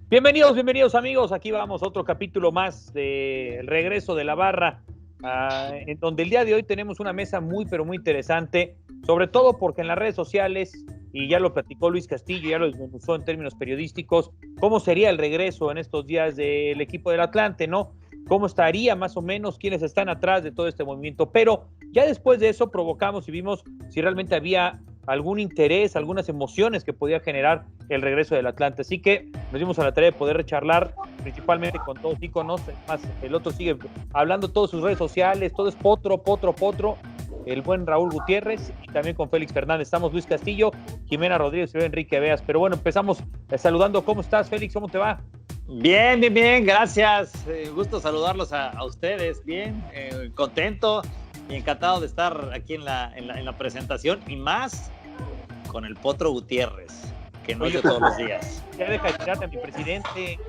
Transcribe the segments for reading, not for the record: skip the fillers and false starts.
Bienvenidos amigos, aquí vamos, otro capítulo más del regreso de la barra, en donde el día de hoy tenemos una mesa muy pero muy interesante, sobre todo porque en las redes sociales, y ya lo platicó Luis Castillo, ya lo desmenuzó en términos periodísticos, cómo sería el regreso en estos días del equipo del Atlante, ¿no? Cómo estaría más o menos, quiénes están atrás de todo este movimiento, pero ya después de eso provocamos y vimos si realmente había algún interés, algunas emociones que podía generar el regreso del Atlante. Así que nos dimos a la tarea de poder charlar principalmente con todos íconos. Más el otro sigue hablando todas sus redes sociales, todo es potro. El buen Raúl Gutiérrez y también con Félix Fernández. Estamos Luis Castillo, Jimena Rodríguez y Enrique Veas. Pero bueno, empezamos saludando. ¿Cómo estás, Félix? ¿Cómo te va? Bien, gracias. Gusto saludarlos a ustedes. Bien, contento y encantado de estar aquí en la presentación y más con el Potro Gutiérrez, que no es de todos los días. Ya deja de tirarte a mi presidente.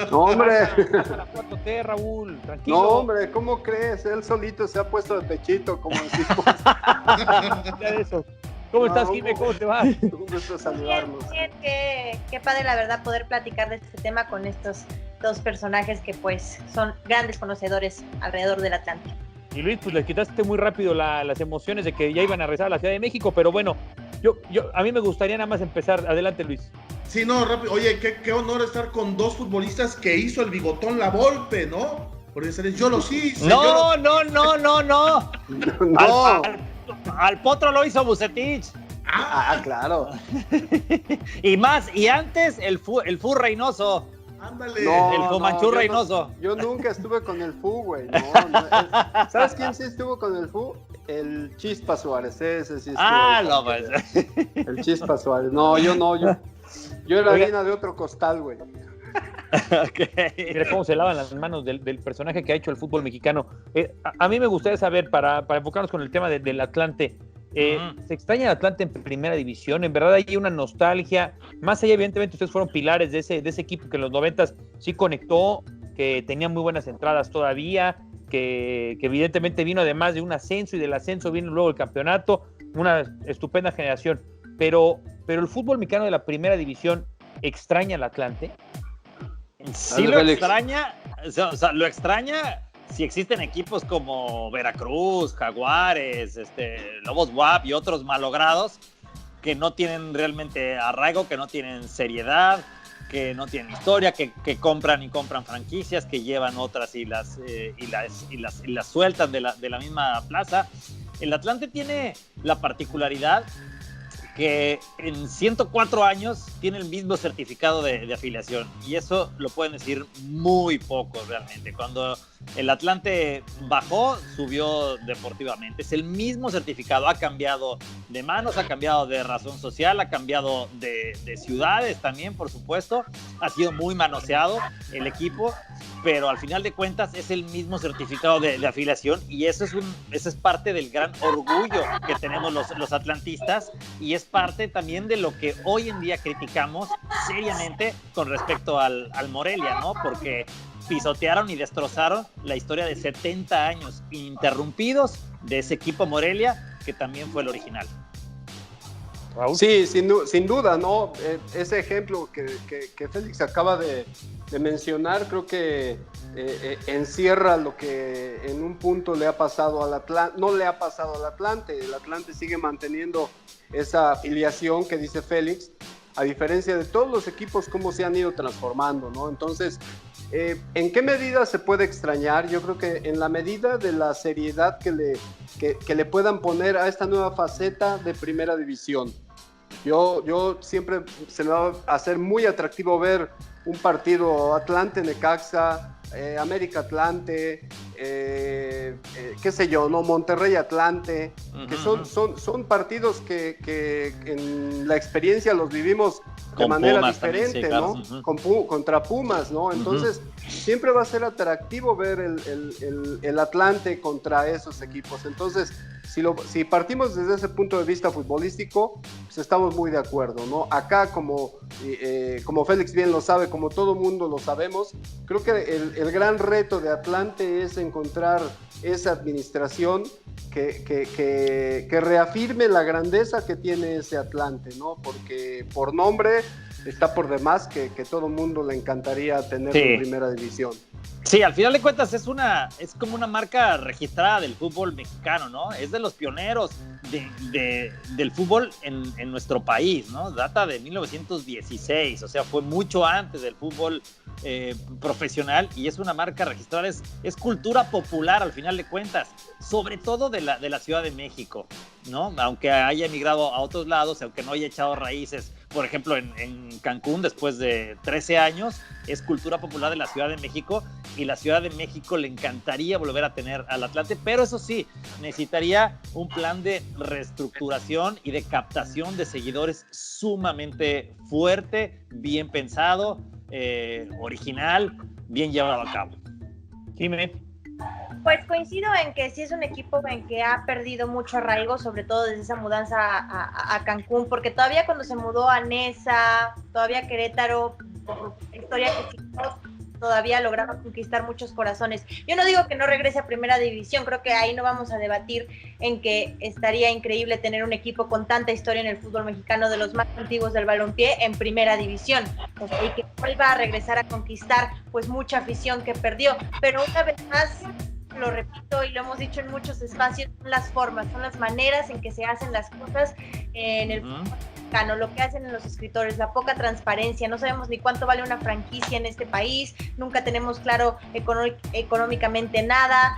No, hombre. A la 4T, Raúl, tranquilo. No, hombre, ¿cómo crees? Él solito se ha puesto de pechito como en Ya de eso. ¿Cómo estás, Jimé? ¿Cómo te va? Un gusto saludarnos. Bien, qué padre la verdad poder platicar de este tema con estos dos personajes que pues son grandes conocedores alrededor del Atlántico. Y Luis, pues le quitaste muy rápido las emociones de que ya iban a regresar a la Ciudad de México, pero bueno, a mí me gustaría nada más empezar. Adelante, Luis. Sí, no, rápido. Oye, qué honor estar con dos futbolistas que hizo el bigotón La Volpe, ¿no? Por eso yo lo sí. No. No. Al Potro lo hizo Bucetich. Claro. y antes el Fu Reynoso. Ándale. El Fumanchú Reynoso. Yo nunca estuve con el Fu, güey. No. ¿Sabes quién sí estuvo con el Fu? El Chispa Suárez. Ese sí estuvo. No, pues. El Chispa Suárez. No, yo no. Yo era harina de otro costal, güey. Okay. Mira cómo se lavan las manos del personaje que ha hecho el fútbol mexicano. A mí me gustaría saber, para enfocarnos con el tema del Atlante, ¿se extraña el Atlante en primera división? En verdad hay una nostalgia, más allá evidentemente ustedes fueron pilares de ese equipo que en los 90s sí conectó, que tenía muy buenas entradas todavía, que evidentemente vino además de un ascenso, y del ascenso vino luego el campeonato, una estupenda generación, pero el fútbol mexicano de la primera división extraña al Atlante. Sí lo extraña, lo extraña si existen equipos como Veracruz, Jaguares, Lobos WAP y otros malogrados que no tienen realmente arraigo, que no tienen seriedad, que no tienen historia, que compran franquicias, que llevan otras y las sueltan de la misma plaza. El Atlante tiene la particularidad que en 104 años tiene el mismo certificado de afiliación, y eso lo pueden decir muy pocos realmente. Cuando el Atlante bajó, subió deportivamente. Es el mismo certificado, ha cambiado de manos, ha cambiado de razón social, ha cambiado de ciudades también, por supuesto. Ha sido muy manoseado el equipo, pero al final de cuentas es el mismo certificado de afiliación, y eso es parte del gran orgullo que tenemos los atlantistas, y es parte también de lo que hoy en día criticamos seriamente con respecto al Morelia, ¿no? Porque pisotearon y destrozaron la historia de 70 años ininterrumpidos de ese equipo Morelia, que también fue el original. ¿Raúl? Sí, sin duda, ¿no? Ese ejemplo que Félix acaba de mencionar, creo que encierra lo que en un punto le ha pasado al Atlante. No le ha pasado al Atlante. El Atlante sigue manteniendo esa afiliación que dice Félix, a diferencia de todos los equipos, cómo se han ido transformando, ¿no? Entonces, ¿en qué medida se puede extrañar? Yo creo que en la medida de la seriedad que le puedan poner a esta nueva faceta de primera división. Yo siempre se me va a hacer muy atractivo ver un partido Atlante-Necaxa, América-Atlante, qué sé yo, ¿no? Monterrey-Atlante, que son partidos que en la experiencia los vivimos de manera Pumas diferente, también, sí, ¿no? claro. Contra Pumas, ¿no? Entonces, siempre va a ser atractivo ver el Atlante contra esos equipos. Entonces, si partimos desde ese punto de vista futbolístico, pues estamos muy de acuerdo, ¿no? Acá, como Félix bien lo sabe, como todo mundo lo sabemos, creo que el gran reto de Atlante es encontrar esa administración que reafirme la grandeza que tiene ese Atlante, ¿no? Porque por nombre está por demás que todo mundo le encantaría tener en primera división. Sí, al final de cuentas es como una marca registrada del fútbol mexicano, ¿no? Es de los pioneros del fútbol en nuestro país, ¿no? Data de 1916, o sea, fue mucho antes del fútbol profesional, y es una marca registrada, es cultura popular al final de cuentas, sobre todo de la Ciudad de México, ¿no? Aunque haya emigrado a otros lados, aunque no haya echado raíces, por ejemplo, en Cancún después de 13 años, es cultura popular de la Ciudad de México, y la Ciudad de México le encantaría volver a tener al Atlante, pero eso sí, necesitaría un plan de reestructuración y de captación de seguidores sumamente fuerte, bien pensado, original, bien llevado a cabo. Jiménez. Pues coincido en que sí es un equipo en que ha perdido mucho arraigo, sobre todo desde esa mudanza a Cancún, porque todavía cuando se mudó a Nesa, todavía Querétaro, por historia que todavía lograba conquistar muchos corazones. Yo no digo que no regrese a primera división, creo que ahí no vamos a debatir en que estaría increíble tener un equipo con tanta historia en el fútbol mexicano, de los más antiguos del balompié, en primera división, y que vuelva a regresar a conquistar pues mucha afición que perdió, pero una vez más, lo repito y lo hemos dicho en muchos espacios, son las formas, son las maneras en que se hacen las cosas en el fútbol mexicano, lo que hacen los escritores, la poca transparencia, no sabemos ni cuánto vale una franquicia en este país, nunca tenemos claro económicamente nada,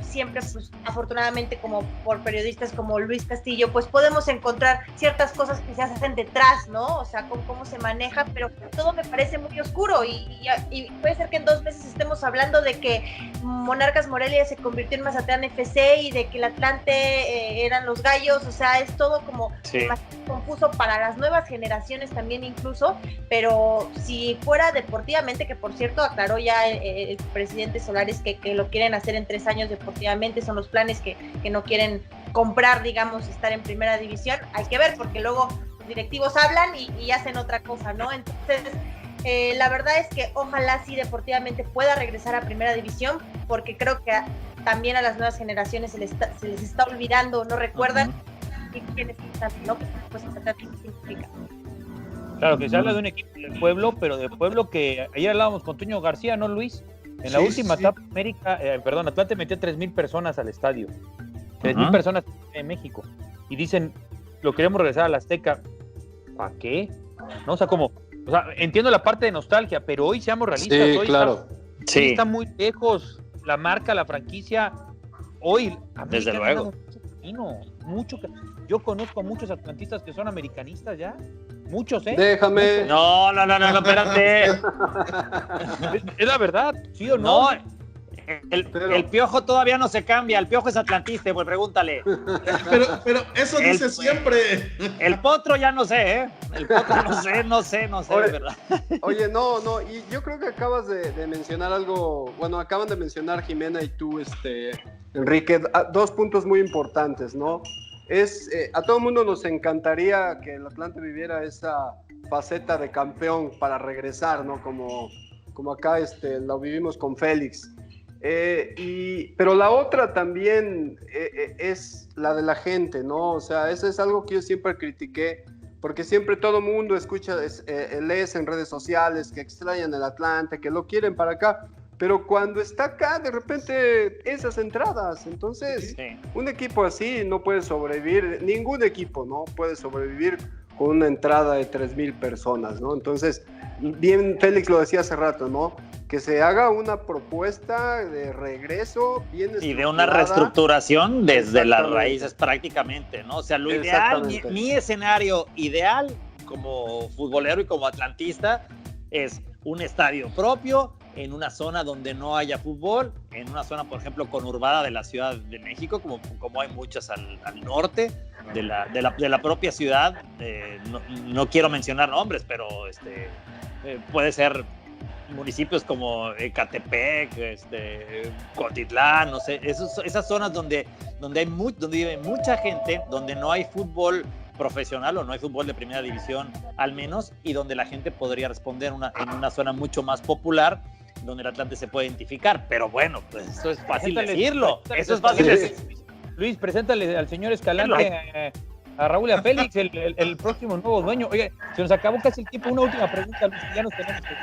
siempre pues afortunadamente como por periodistas como Luis Castillo pues podemos encontrar ciertas cosas que se hacen detrás, ¿no? O sea, cómo se maneja, pero todo me parece muy oscuro y puede ser que en 2 meses estemos hablando de que Monarcas Morelia se convirtió en Mazatlán FC y de que el Atlante eran los Gallos, o sea, es todo como confuso para las nuevas generaciones también incluso, pero si fuera deportivamente, que por cierto aclaró ya el presidente Solares que lo quieren hacer en 3 años deportivamente, son los planes que no quieren comprar, digamos, estar en primera división, hay que ver porque luego los directivos hablan y hacen otra cosa, ¿no? Entonces la verdad es que ojalá sí deportivamente pueda regresar a primera división, porque creo que también a las nuevas generaciones se les está olvidando, no recuerdan quiénes están, ¿no? Pues significa. Claro que se habla de un equipo del pueblo, pero del pueblo que ayer hablábamos con Toño García, ¿no, Luis? En la última etapa Atlante metió 3,000 personas al estadio, 3,000 personas en México, y dicen, lo queremos regresar a la Azteca. ¿Para qué? ¿No? O sea, entiendo la parte de nostalgia, pero hoy seamos realistas. Sí, hoy claro. Hoy está muy lejos la marca, la franquicia. Hoy, desde luego. Mucho. Yo conozco a muchos atlantistas que son americanistas ya. Muchos, ¿eh? Déjame. No, espérate. Es la verdad, ¿sí o no? No. El Piojo todavía no se cambia, el Piojo es atlantista, pues pregúntale. Pero eso dice siempre. El Potro ya no sé, ¿eh? El Potro no sé, oye, ¿verdad? Oye, no, y yo creo que acabas de mencionar algo, bueno, acaban de mencionar Jimena y tú, Enrique, 2 puntos muy importantes, ¿no? A todo el mundo nos encantaría que el Atlante viviera esa faceta de campeón para regresar, ¿no? Como acá lo vivimos con Félix. Pero la otra también es la de la gente, ¿no? O sea, eso es algo que yo siempre critiqué, porque siempre todo el mundo escucha, lees en redes sociales que extrañan el Atlante, que lo quieren para acá, pero cuando está acá, de repente, esas entradas, entonces, un equipo así no puede sobrevivir, ningún equipo, ¿no? Puede sobrevivir con una entrada de 3,000 personas, ¿no? Entonces, bien, Félix lo decía hace rato, ¿no? Que se haga una propuesta de regreso bien estructurada. Y de una reestructuración desde las raíces prácticamente, ¿no? O sea, lo ideal, mi escenario ideal como futbolero y como atlantista es un estadio propio en una zona donde no haya fútbol, en una zona, por ejemplo, conurbada de la Ciudad de México, como hay muchas al norte de la propia ciudad. No quiero mencionar nombres, pero puede ser municipios como Ecatepec, Cotitlán, no sé, esas zonas donde vive mucha gente, donde no hay fútbol profesional o no hay fútbol de primera división al menos, y donde la gente podría responder en una zona mucho más popular, donde el Atlante se puede identificar. Pero bueno, pues eso es fácil decirlo. Eso es fácil decirlo. Luis, preséntale al señor Escalante a Raúl y a Félix, el próximo nuevo dueño. Oye, se nos acabó casi el tiempo. Una última pregunta, Luis, ya nos tenemos que...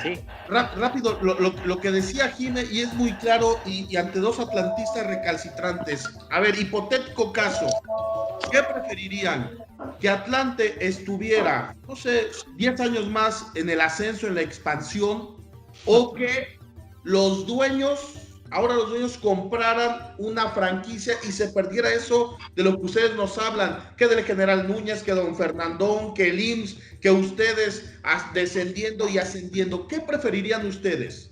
Sí. Rápido, lo que decía Jime, y es muy claro, y ante dos atlantistas recalcitrantes. A ver, hipotético caso, ¿qué preferirían? ¿Que Atlante estuviera, no sé, 10 años más en el ascenso, en la expansión, o que los dueños compraran una franquicia y se perdiera eso de lo que ustedes nos hablan, que del General Núñez, que don Fernandón, que el IMSS, que ustedes descendiendo y ascendiendo? ¿Qué preferirían ustedes?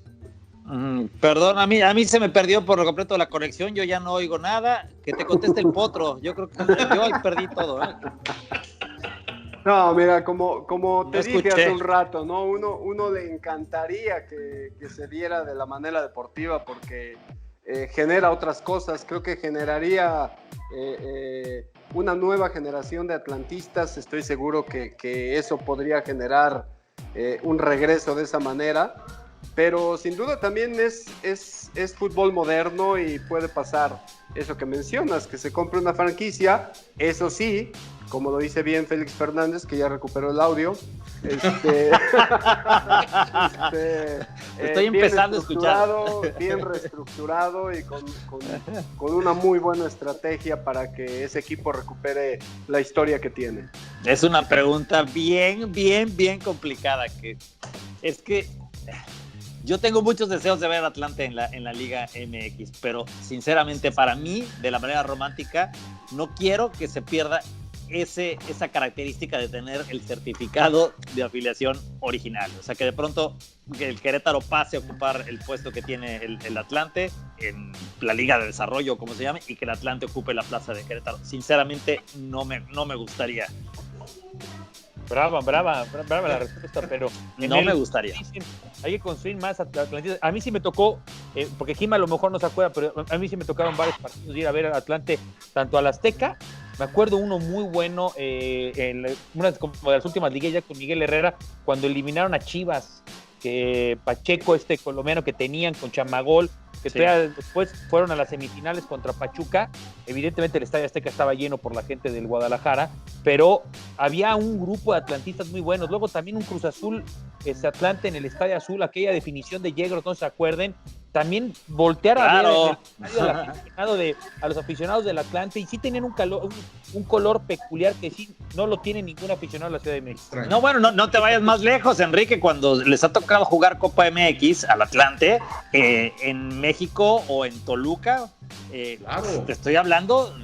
Perdón, a mí se me perdió por completo la conexión, yo ya no oigo nada. Que te conteste el Potro, yo creo que yo ahí perdí todo. No, mira, como te dije escuché hace un rato, ¿no? Uno le encantaría que se diera de la manera deportiva porque genera otras cosas. Creo que generaría una nueva generación de atlantistas. Estoy seguro que eso podría generar un regreso de esa manera. Pero sin duda también es fútbol moderno y puede pasar eso que mencionas, que se compre una franquicia. Eso sí, como lo dice bien Félix Fernández, que ya recuperó el audio, estoy empezando a escuchar. Bien reestructurado y con una muy buena estrategia para que ese equipo recupere la historia que tiene. Es una pregunta bien complicada, que es que yo tengo muchos deseos de ver a Atlante en la Liga MX, pero sinceramente para mí, de la manera romántica, no quiero que se pierda esa característica de tener el certificado de afiliación original. O sea, que de pronto el Querétaro pase a ocupar el puesto que tiene el Atlante en la Liga de Desarrollo, como se llame, y que el Atlante ocupe la plaza de Querétaro. Sinceramente, no me gustaría. Brava la respuesta, pero no me gustaría. Hay que construir más atlantistas. A mí sí me tocó, porque Jim a lo mejor no se acuerda, pero a mí sí me tocaron varios partidos de ir a ver al Atlante, tanto al Azteca. Me acuerdo uno muy bueno, una como de las últimas liguillas con Miguel Herrera, cuando eliminaron a Chivas, que Pacheco, colombiano que tenían con Chamagol, que después fueron a las semifinales contra Pachuca. Evidentemente el Estadio Azteca estaba lleno por la gente del Guadalajara, pero había un grupo de atlantistas muy buenos. Luego también un Cruz Azul, Atlante en el Estadio Azul, aquella definición de Yegros, no se acuerden. También voltear a ver a los aficionados del Atlante, y sí tenían un color peculiar que sí no lo tiene ningún aficionado de la Ciudad de México. No, bueno, no te vayas más lejos, Enrique, cuando les ha tocado jugar Copa MX al Atlante, en México o en Toluca, claro. Te estoy hablando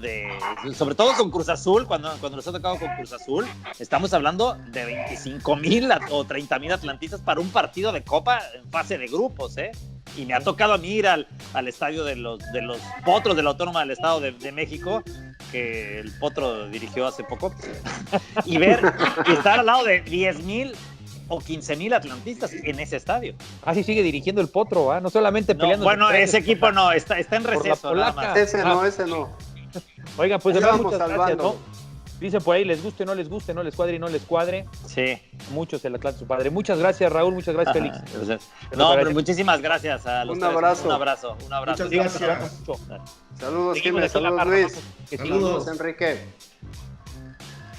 sobre todo con Cruz Azul, cuando les ha tocado con Cruz Azul, estamos hablando de 25,000 o 30,000 atlantistas para un partido de Copa en fase de grupos, Y me ha tocado a mí ir al estadio de los Potros de la Autónoma del Estado de México, que el Potro dirigió hace poco, y estar al lado de 10,000 o 15,000 atlantistas en ese estadio. Sí sigue dirigiendo el Potro, no solamente peleando. Bueno, ese equipo no, está en receso. Nada más. Ese no. Oigan, pues de muchas gracias, ¿no? Dicen por ahí, les guste, no les cuadre y no les cuadre. Sí. Muchos el Atlante, su padre. Muchas gracias, Raúl, muchas gracias, Félix. Pero muchísimas gracias a los tres. Abrazo. Un abrazo. Muchas gracias. Saludos, Jiménez. Saludos, Luis. Saludos, Enrique.